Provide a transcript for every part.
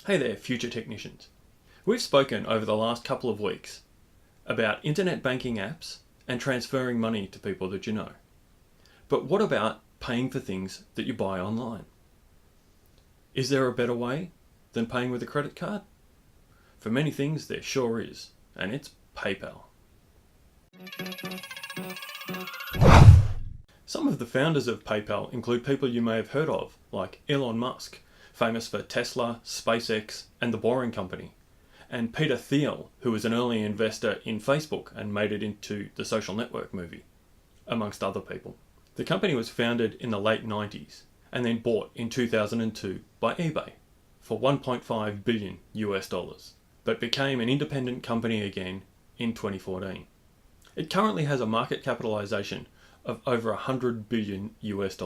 Hey there, future technicians. We've spoken over the last couple of weeks about internet banking apps and transferring money to people that you know. But what about paying for things that you buy online? Is there a better way than paying with a credit card? For many things there sure is, and it's PayPal. Some of the founders of PayPal include people you may have heard of, like Elon Musk, famous for Tesla, SpaceX, and the Boring Company, and Peter Thiel, who was an early investor in Facebook and made it into the Social Network movie, amongst other people. The company was founded in the late 90s and then bought in 2002 by eBay for $1.5 billion US, but became an independent company again in 2014. It currently has a market capitalization of over $100 billion US,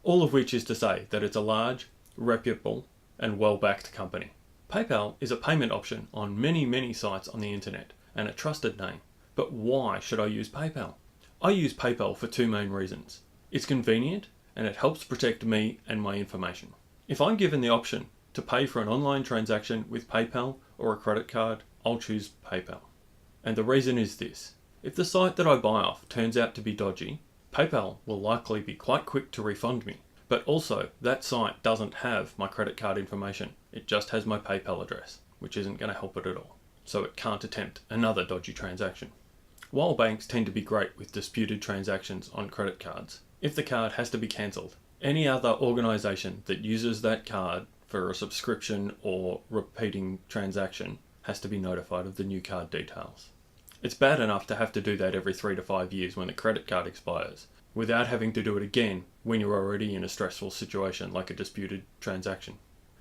all of which is to say that it's a large, reputable, and well-backed company. PayPal is a payment option on many sites on the internet and a trusted name. But why should I use PayPal? I use PayPal for two main reasons. It's convenient and it helps protect me and my information. If I'm given the option to pay for an online transaction with PayPal or a credit card, I'll choose PayPal. And the reason is this. If the site that I buy off turns out to be dodgy, PayPal will likely be quite quick to refund me. But also, that site doesn't have my credit card information. It just has my PayPal address, which isn't going to help it at all. So it can't attempt another dodgy transaction. While banks tend to be great with disputed transactions on credit cards, if the card has to be cancelled, any other organisation that uses that card for a subscription or repeating transaction has to be notified of the new card details. It's bad enough to have to do that every 3 to 5 years when the credit card expires, without having to do it again when you're already in a stressful situation like a disputed transaction.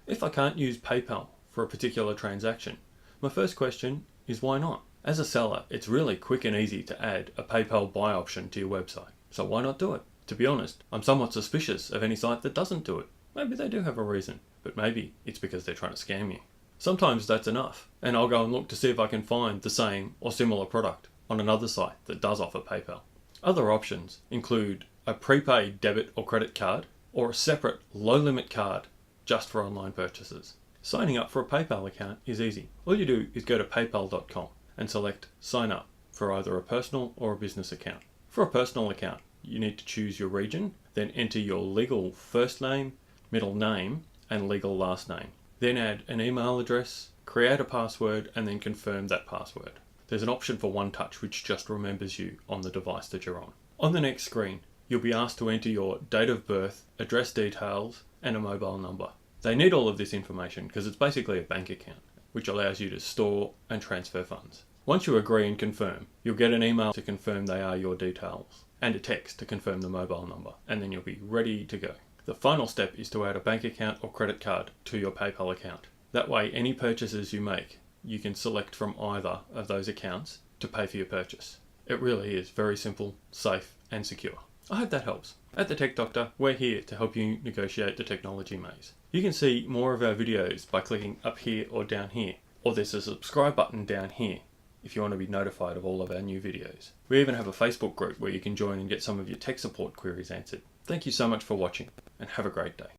If I can't use PayPal for a particular transaction, my first question is why not? As a seller, it's really quick and easy to add a PayPal buy option to your website, so why not do it? To be honest, I'm somewhat suspicious of any site that doesn't do it. Maybe they do have a reason, but maybe it's because they're trying to scam you. Sometimes that's enough, and I'll go and look to see if I can find the same or similar product on another site that does offer PayPal. Other options include a prepaid debit or credit card or a separate low-limit card just for online purchases. Signing up for a PayPal account is easy. All you do is go to paypal.com and select sign up for either a personal or a business account. For a personal account, you need to choose your region, then enter your legal first name, middle name, and legal last name. Then add an email address, create a password, and then confirm that password. There's an option for One Touch which just remembers you on the device that you're on. On the next screen, you'll be asked to enter your date of birth, address details, and a mobile number. They need all of this information because it's basically a bank account, which allows you to store and transfer funds. Once you agree and confirm, you'll get an email to confirm they are your details, and a text to confirm the mobile number, and then you'll be ready to go. The final step is to add a bank account or credit card to your PayPal account. That way, any purchases you make, you can select from either of those accounts to pay for your purchase. It really is very simple, safe, and secure. I hope that helps. At The Tech Doctor, we're here to help you negotiate the technology maze. You can see more of our videos by clicking up here or down here, or there's a subscribe button down here if you want to be notified of all of our new videos. We even have a Facebook group where you can join and get some of your tech support queries answered. Thank you so much for watching, and have a great day.